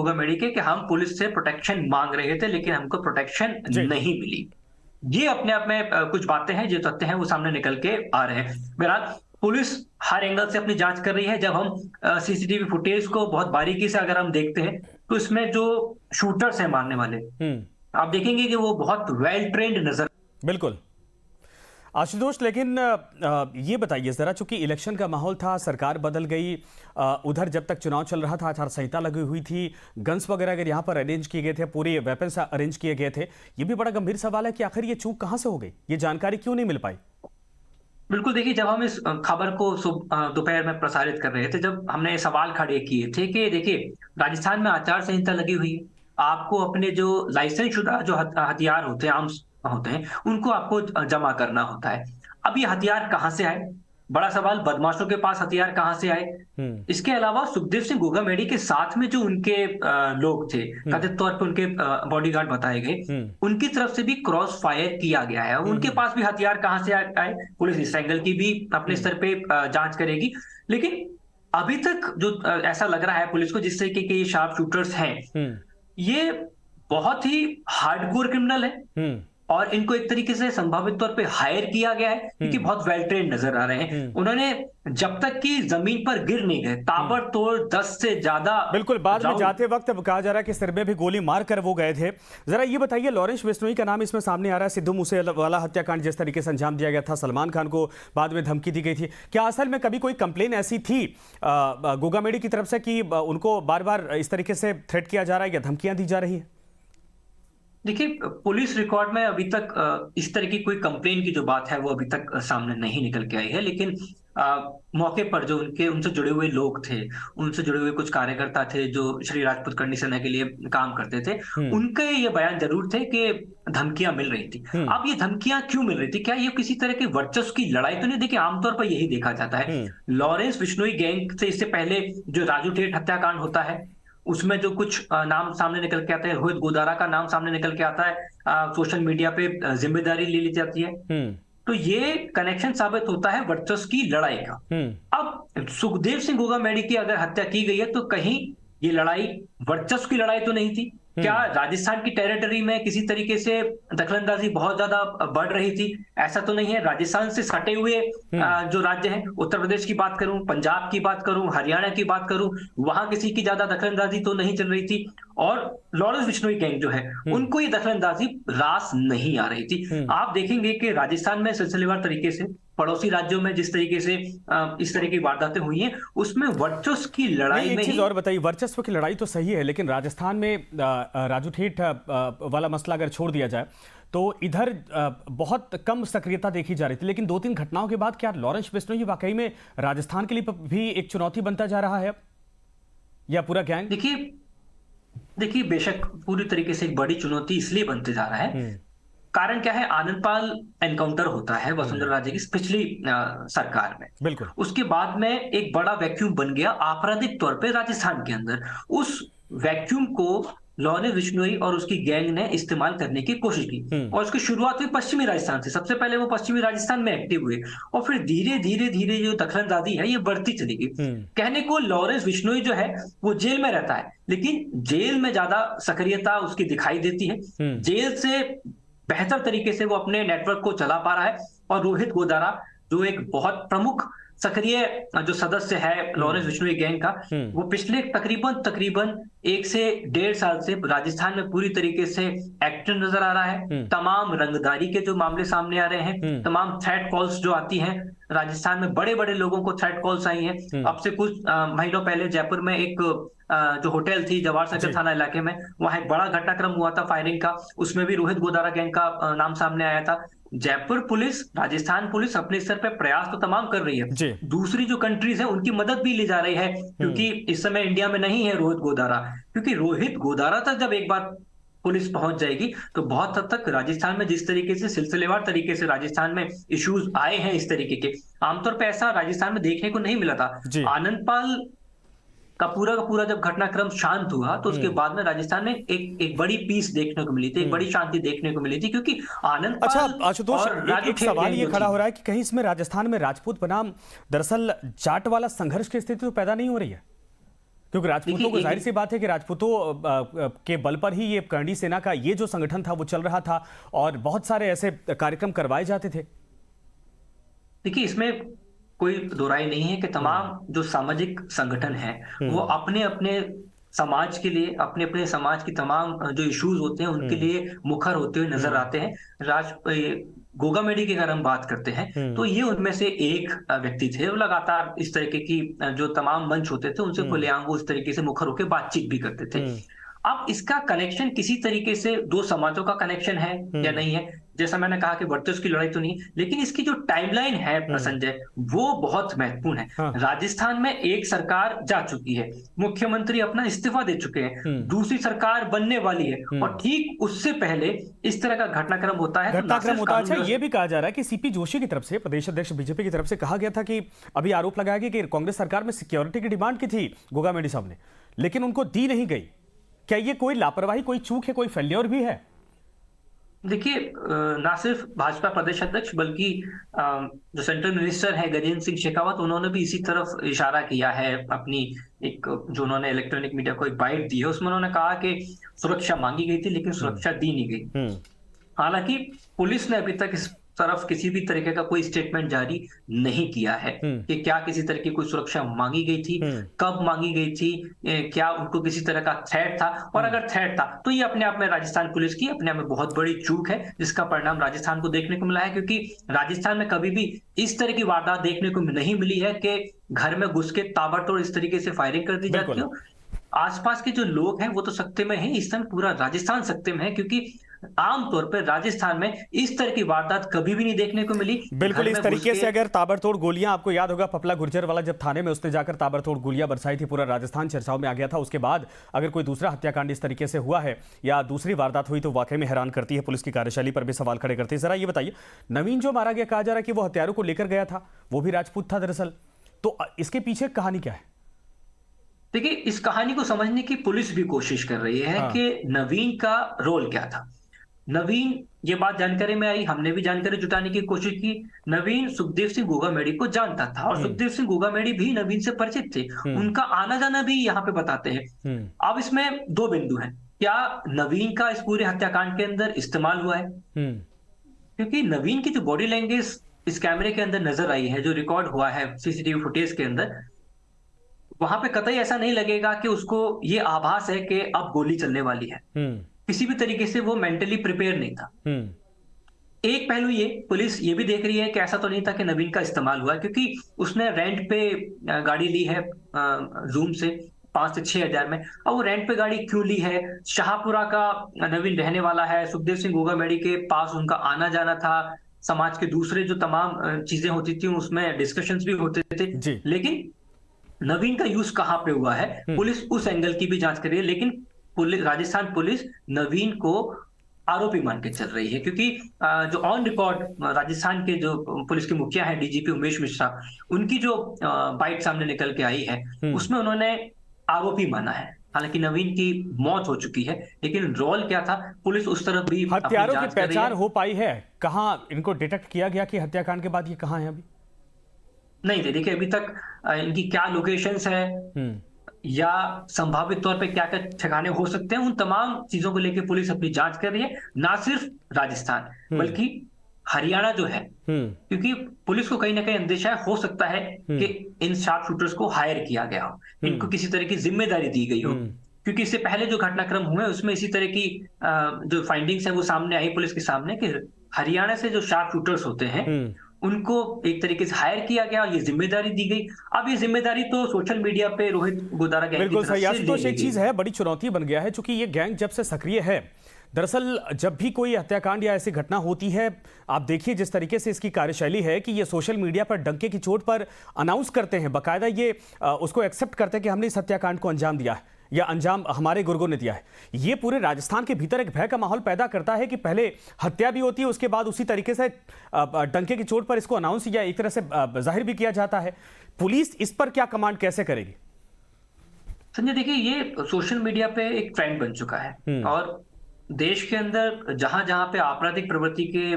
मेडी के कि हम पुलिस से प्रोटेक्शन मांग रहे थे लेकिन हमको प्रोटेक्शन जी। नहीं मिली। ये अपने आप में कुछ बातें हैं, जो तथ्य हैं वो सामने निकल के आ रहे हैं। बहरहाल पुलिस हर एंगल से अपनी जांच कर रही है। जब हम सीसीटीवी फुटेज को बहुत बारीकी से अगर हम देखते हैं तो इसमें जो शूटर्स हैं मारने वाले, हम्म। आप देखेंगे कि वो बहुत वेल ट्रेन्ड नजर। बिल्कुल आशुतोष, लेकिन ये बताइए जरा, चूंकि इलेक्शन का माहौल था, सरकार बदल गई, उधर जब तक चुनाव चल रहा था आचार संहिता लगी हुई थी, गन्स वगैरह अगर यहाँ पर अरेंज किए गए थे, पूरे वेपन्स अरेंज किए गए थे, ये भी बड़ा गंभीर सवाल है कि आखिर ये चूक कहाँ से हो गई, ये जानकारी क्यों नहीं मिल पाई? बिल्कुल, देखिए जब हम इस खबर को दोपहर में प्रसारित कर रहे थे, जब हमने सवाल खड़े किए थे कि देखिए राजस्थान में आचार संहिता लगी हुई है, आपको अपने जो लाइसेंस शुदा जो हथियार होते हैं, आर्म्स होते हैं, उनको आपको जमा करना होता है। अब ये हथियार कहाँ से आए? बड़ा सवाल, बदमाशों के पास हथियार कहाँ से आए? हम्म। इसके अलावा सुखदेव सिंह गोगामेडी के साथ में जो उनके लोग थे, हम्म। कथित तौर पे उनके बॉडीगार्ड बताए गए, हम्म। उनकी तरफ से भी क्रॉस फायर किया गया है। उनके हम्म। पास भी हथियार कहाँ से आए? पुलिस इस एंगल की भी अपने हम्म। स्तर पे जांच करेगी। लेकिन अभी तक जो ऐसा लग रहा है पुलिस को, जिस तरीके के ये शार्प शूटर्स हैं, हम्म। ये बहुत ही हार्डकोर क्रिमिनल है हम्म। और इनको एक तरीके से संभावित तौर पे हायर किया गया है क्योंकि हम्म। बहुत वेल ट्रेन्ड नजर आ रहे हैं। हम्म। उन्होंने जब तक कि जमीन पर गिर नहीं गए, हम्म। ताबड़तोड़ 10 से ज्यादा बिल्कुल, बाद में राउंड। जाते वक्त अब कहा जा रहा है कि सिर में भी गोली मार कर वो गए थे। जरा ये बताइए, लॉरेंस बिश्नोई का नाम इसमें सामने आ रहा है, सिद्धू मूसेवाला हत्याकांड जिस तरीके से अंजाम दिया गया था, सलमान खान को बाद में धमकी दी गई थी, क्या असल में कभी कोई कंप्लेन ऐसी थी गोगामेडी की तरफ से कि उनको बार बार इस तरीके से थ्रेट किया जा रहा है या धमकियां दी जा रही है? देखिए, पुलिस रिकॉर्ड में अभी तक इस तरह की कोई कंप्लेन की जो बात है वो अभी तक सामने नहीं निकल के आई है। लेकिन मौके पर जो उनसे जुड़े हुए लोग थे, उनसे जुड़े हुए कुछ कार्यकर्ता थे जो श्री राजपूत करनी सेना के लिए काम करते थे, हम्म। उनके ये बयान जरूर थे कि धमकियां मिल रही थी। हम्म। अब ये धमकियां क्यों मिल रही थी? क्या ये किसी तरह के वर्चस्व की लड़ाई तो नहीं? देखिए आमतौर पर यही देखा जाता है। हम्म। लॉरेंस बिश्नोई गैंग से इससे पहले जो राजू ठेठ हत्याकांड होता है, उसमें जो कुछ नाम सामने निकल के आता है, रोहित गोदारा का नाम सामने निकल के आता है, सोशल मीडिया पे जिम्मेदारी ले ली जाती है। हम्म। तो ये कनेक्शन साबित होता है वर्चस्व की लड़ाई का। हम्म। अब सुखदेव सिंह गोगामेडी की अगर हत्या की गई है तो कहीं ये लड़ाई वर्चस्व की लड़ाई तो नहीं थी? क्या हम्म। राजस्थान की टेरिटरी में किसी तरीके से दखलंदाजी बहुत ज्यादा बढ़ रही थी? ऐसा तो नहीं है। राजस्थान से सटे हुए हम्म। जो राज्य हैं, उत्तर प्रदेश की बात करूं, पंजाब की बात करूं, हरियाणा की बात करूं, वहां किसी की ज्यादा दखलंदाजी तो नहीं चल रही थी। और लॉरेंस बिश्नोई गैंग जो है, हम्म। उनको ये दखलंदाजी रास नहीं आ रही थी। हम्म। आप देखेंगे कि राजस्थान में सिलसिलेवार तरीके से पड़ोसी राज्यों में जिस तरीके से इस तरह की वारदातें हुई हैं, उसमें वर्चस्व की नहीं, लड़ाई एक में चीज ही। और बताइए, वर्चस्व की लड़ाई तो सही है, लेकिन राजस्थान में राजू ठेठ वाला मसला अगर छोड़ दिया जाए तो इधर बहुत कम सक्रियता देखी जा रही थी, लेकिन 2-3 घटनाओं के बाद क्या लॉरेंस बिश्नोई वाकई में राजस्थान के लिए भी एक चुनौती बनता जा रहा है, या पूरा गैंग? देखिए देखिए बेशक पूरी तरीके से एक बड़ी चुनौती इसलिए बनते जा रहा है। हम्म। कारण क्या है? आनंदपाल एनकाउंटर होता है वसुंधरा हम्म। राजे की पिछली सरकार में। बिल्कुल। उसके बाद में एक बड़ा वैक्यूम बन गया आपराधिक तौर पे राजस्थान के अंदर। उस वैक्यूम को लॉरेंस बिश्नोई और उसकी गैंग ने इस्तेमाल करने की कोशिश की हम्म। और उसकी शुरुआत हुई पश्चिमी राजस्थान से। सबसे पहले वो पश्चिमी राजस्थान में एक्टिव हुए और फिर धीरे धीरे धीरे जो दखलंदाजी है ये बढ़ती चली गई। हम्म। कहने को लॉरेंस बिश्नोई जो है वो जेल में रहता है, लेकिन जेल में ज्यादा सक्रियता उसकी दिखाई देती है। हम्म। जेल से बेहतर तरीके से वो अपने नेटवर्क को चला पा रहा है। और रोहित गोदारा जो एक बहुत प्रमुख सक्रिय जो सदस्य है लॉरेंस हम्म। बिश्नोई गैंग का, हम्म। वो पिछले तकरीबन तकरीबन 1 से 1.5 साल से राजस्थान में पूरी तरीके से एक्टिव नजर आ रहा है। हम्म। तमाम रंगदारी के जो मामले सामने आ रहे हैं, हम्म। तमाम थ्रेट कॉल्स जो आती हैं, राजस्थान में बड़े बड़े लोगों को थ्रेट कॉल्स आई हैं। हम्म। अब से कुछ महीनों पहले जयपुर में एक जो होटल थी जवाहर सर्कल जी। थाना इलाके में, वहां एक बड़ा घटनाक्रम हुआ था फायरिंग का। उसमें भी रोहित गोदारा गैंग का नाम सामने आया था। जयपुर पुलिस, राजस्थान पुलिस अपने स्तर पे प्रयास तो तमाम कर रही है। जी। दूसरी जो कंट्रीज है उनकी मदद भी ली जा रही है, क्योंकि इस समय इंडिया में नहीं है रोहित गोदारा। क्योंकि रोहित गोदारा तक जब एक बार पुलिस पहुंच जाएगी तो बहुत हद तक राजस्थान में जिस तरीके से सिलसिलेवार तरीके से राजस्थान में इश्यूज आए हैं इस तरीके के, आमतौर पे ऐसा राजस्थान में देखने को नहीं मिला था। जी। आनंदपाल का पूरा जब घटनाक्रम शांत हुआ तो उसके हम्म। बाद में राजस्थान में एक बड़ी पीस देखने को मिली थी, एक बड़ी शांति देखने को मिली थी, क्योंकि अच्छा आनंदपाल आशुतोष, और एक, राजू एक ठेठ सवाल गैंग ये जो खड़ा थी। हो रहा है कि कहीं इसमें राजस्थान में राजपूत बनाम दरअसल जाट वाला संघर्ष की स्थिति तो पैदा नहीं हो रही है? क्योंकि राजपूतों को, जाहिर सी बात है कि राजपूतों के बल पर ही ये करणी सेना का ये जो संगठन था वो चल रहा था और बहुत सारे ऐसे कार्यक्रम करवाए जाते थे। देखिए, इसमें कोई दो राय नहीं है कि तमाम जो सामाजिक संगठन हैं वो अपने अपने समाज के लिए, अपने अपने समाज की तमाम जो इश्यूज होते हैं उनके लिए मुखर होते हुए नजर आते हैं। गोगामेडी की अगर हम बात करते हैं तो ये उनमें से एक व्यक्ति थे। वो लगातार इस तरीके की जो तमाम मंच होते थे उनसे खुलेआम वो इस तरीके से मुखर होकर बातचीत भी करते थे। अब इसका कनेक्शन किसी तरीके से दो समाजों का कनेक्शन है या नहीं है, जैसा मैंने कहा कि वर्चस्व की लड़ाई तो नहीं, लेकिन इसकी जो टाइमलाइन है संजय, वो बहुत महत्वपूर्ण है। हाँ। राजस्थान में एक सरकार जा चुकी है, मुख्यमंत्री अपना इस्तीफा दे चुके हैं, दूसरी सरकार बनने वाली है और ठीक उससे पहले इस तरह का घटनाक्रम होता है। अच्छा, ये भी कहा जा रहा है कि सीपी जोशी की तरफ से, प्रदेश अध्यक्ष बीजेपी की तरफ से कहा गया था कि अभी आरोप लगाया गया कि कांग्रेस सरकार में सिक्योरिटी की डिमांड की थी गोगामेडी साहब ने, लेकिन उनको दी नहीं गई। क्या ये कोई लापरवाही, कोई चूक है, कोई फेल्योर भी है? देखिए, ना सिर्फ भाजपा प्रदेश अध्यक्ष बल्कि जो सेंट्रल मिनिस्टर है गजेंद्र सिंह शेखावत, उन्होंने भी इसी तरफ इशारा किया है। अपनी एक जो उन्होंने इलेक्ट्रॉनिक मीडिया को एक बाइट दी है उसमें उन्होंने कहा कि सुरक्षा मांगी गई थी लेकिन सुरक्षा दी नहीं गई। हालांकि पुलिस ने अभी तक इस तरफ किसी भी तरीके का कोई स्टेटमेंट जारी नहीं किया है कि क्या किसी तरह की कोई सुरक्षा मांगी गई थी, कब मांगी गई थी, क्या उनको किसी तरह का थ्रेट था, और अगर थ्रेट था तो ये अपने आप में राजस्थान पुलिस की अपने आप में बहुत बड़ी चूक है जिसका परिणाम राजस्थान को देखने को मिला है। क्योंकि राजस्थान में कभी भी इस तरह की वारदात देखने को नहीं मिली है कि घर में घुस के ताबड़तोड़ इस तरीके से फायरिंग कर दी जाती हो। आसपास के जो लोग हैं वो तो सख्ते में हैं, इस समय पूरा राजस्थान सख्ते में है, क्योंकि आमतौर पर राजस्थान में इस तरह की वारदात कभी भी नहीं देखने को मिली। बिल्कुल इस तरीके से अगर ताबड़तोड़ गोलियां, आपको याद होगा पपला गुर्जर वाला जब थाने में उसने जाकर ताबड़तोड़ गोलियां बरसाई थी, पूरा राजस्थान चर्चाओं में आ गया था। उसके बाद अगर कोई दूसरा हत्याकांड इस तरीके से हुआ है या दूसरी वारदात हुई तो वाकई में हैरान करती है, पुलिस की कार्यशैली पर भी सवाल खड़े करती है। जरा ये बताइए, नवीन जो मारा गया, कहा जा रहा है कि वो हथियारों को लेकर गया था, वो भी राजपूत था दरअसल, तो इसके पीछे कहानी क्या है? देखिए, इस कहानी को समझने की पुलिस भी कोशिश कर रही है कि नवीन का रोल क्या था। नवीन, ये बात जानकारी में आई, हमने भी जानकारी जुटाने की कोशिश की। नवीन सुखदेव सिंह गोगामेडी को जानता था और सुखदेव सिंह गोगामेडी भी नवीन से परिचित थे, उनका आना जाना भी यहाँ पे बताते हैं। अब इसमें दो बिंदु हैं, क्या नवीन का इस पूरे हत्याकांड के अंदर इस्तेमाल हुआ है? क्योंकि नवीन की जो बॉडी लैंग्वेज इस कैमरे के अंदर नजर आई है, जो रिकॉर्ड हुआ है सीसीटीवी फुटेज के अंदर, वहां पे कतई ऐसा नहीं लगेगा कि उसको ये आभास है कि अब गोली चलने वाली है। किसी भी तरीके से वो मेंटली प्रिपेयर नहीं था। एक पहलू ये, पुलिस ये भी देख रही है कि ऐसा तो नहीं था कि नवीन का इस्तेमाल हुआ है, क्योंकि उसने रेंट पे गाड़ी ली है जूम से 5 से 6 हजार में। अब वो रेंट पे गाड़ी क्यों ली है? शाहपुरा का नवीन रहने वाला है, सुखदेव सिंह गोगामेडी के पास उनका आना जाना था, समाज के दूसरे जो तमाम चीजें होती थी उसमें डिस्कशंस भी होते थे, लेकिन नवीन का यूज कहां पे हुआ है, पुलिस उस एंगल की भी जांच कर रही है। लेकिन राजस्थान पुलिस नवीन को आरोपी मान के चल रही है, क्योंकि जो ऑन रिकॉर्ड राजस्थान के जो पुलिस के मुखिया हैं डीजीपी उमेश मिश्रा, उनकी जो बाइट सामने निकल के आई है उसमें उन्होंने आरोपी माना है। हालांकि नवीन की मौत हो चुकी है, लेकिन रोल क्या था, पुलिस उस तरफ भी हत्यारों की पहचान हो पाई है? कहां इनको डिटेक्ट किया गया कि हत्याकांड के बाद ये कहां है? अभी नहीं थे। देखिए, अभी तक इनकी क्या लोकेशंस है या संभावित तौर पे क्या क्या ठिकाने हो सकते हैं, उन तमाम चीजों को लेकर पुलिस अपनी जांच कर रही है। ना सिर्फ राजस्थान बल्कि हरियाणा जो है, क्योंकि पुलिस को कहीं ना कहीं अंदेशा हो सकता है कि इन शार्प शूटर्स को हायर किया गया हो, इनको किसी तरह की जिम्मेदारी दी गई हो, क्योंकि इससे पहले जो घटनाक्रम हुए उसमें इसी तरह की जो फाइंडिंग्स है वो सामने आई पुलिस के सामने कि हरियाणा से जो शार्प शूटर्स होते हैं उनको एक तरीके से हायर किया गया और ये जिम्मेदारी दी गई। अब ये जिम्मेदारी तो सोशल मीडिया पे रोहित गोदारा गैंग बिल्कुल सही आशुतोष, एक चीज है, बड़ी चुनौती बन गया है, चूंकि ये गैंग जब से सक्रिय है, दरअसल जब भी कोई हत्याकांड या ऐसी घटना होती है, आप देखिए जिस तरीके से इसकी कार्यशैली है कि ये सोशल मीडिया पर डंके की चोट पर अनाउंस करते हैं, बाकायदा ये उसको एक्सेप्ट करते हैं कि हमने इस हत्याकांड को अंजाम दिया है या अंजाम हमारे गुर्गों ने दिया है। ये पूरे राजस्थान के भीतर एक भय का माहौल पैदा करता है कि पहले हत्या भी होती है, उसके बाद उसी तरीके से डंके की चोट पर इसको अनाउंस या एक तरह से जाहिर भी किया जाता है। पुलिस इस पर क्या कमांड कैसे करेगी? संजय, देखिए, ये सोशल मीडिया पे एक ट्रेंड बन चुका है और देश के अंदर जहां जहां पे आपराधिक प्रवृत्ति के